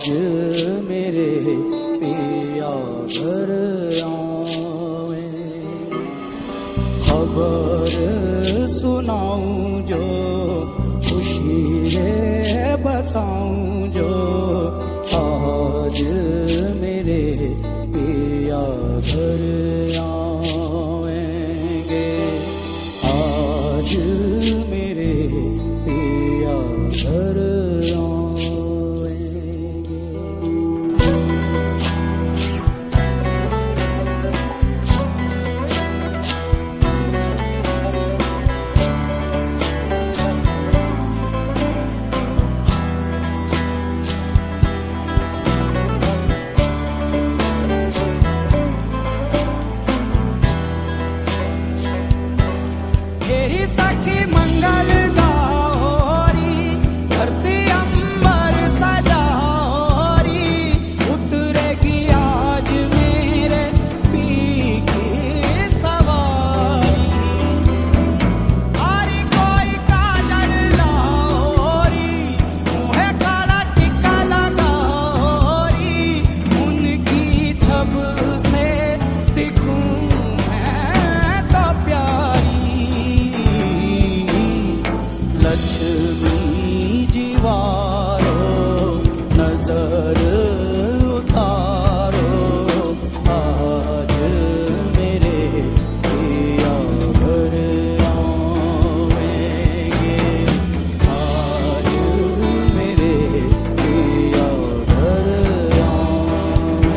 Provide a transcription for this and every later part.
आज मेरे पिया घर आवे, खबर सुनाऊं जो खुशी रे बताऊं जो, आज मेरे पिया घर आवेंगे, आज मेरे पिया घर सखी मंगल गौरी, धरती अंबर सजारी, उतरेगी आज मेरे पी की सवारी। आरी कोई काजल लाओरी, मुँहे काला टिक्का लगाओरी, उनकी छब से दिखूं मैं तो प्यारी। लक्ष्मी जीवारो नजर उतारो, आज मेरे पिया घर आवेंगे, आज मेरे पिया घर आवेंगे।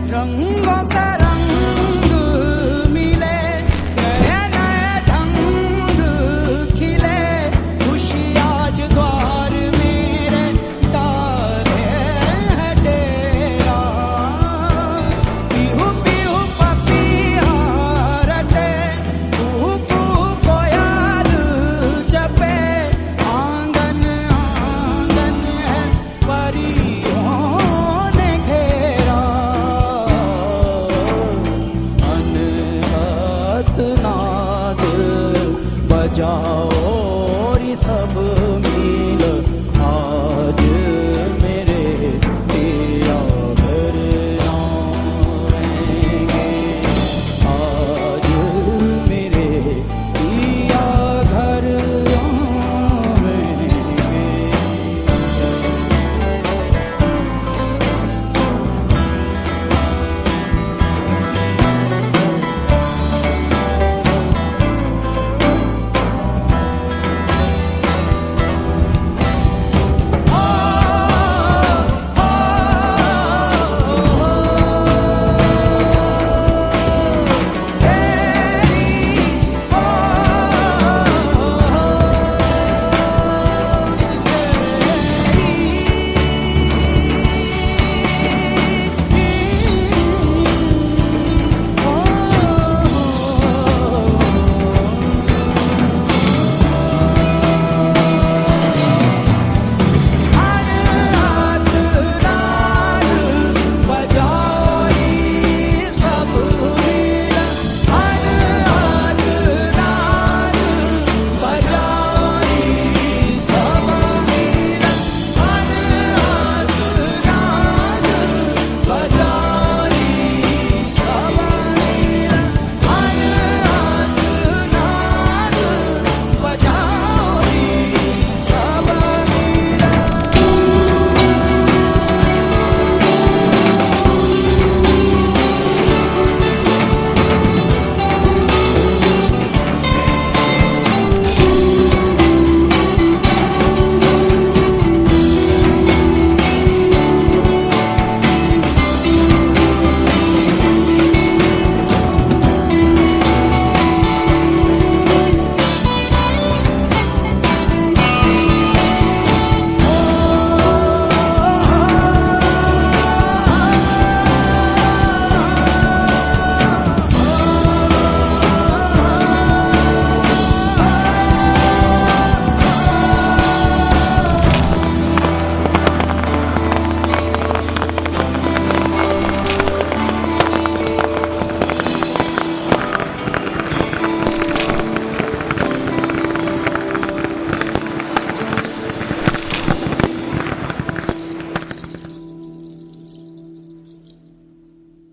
रंगों से रंग मिले, नए नए ढंग खिले, खुशी आज द्वार मेरे डाले है डेरा। पीहू पीहू पपिया रटे, कुहू कुहू कोयल जपे, आंगन आंगन है परियों ने घेरा। नाद बजाओ री सब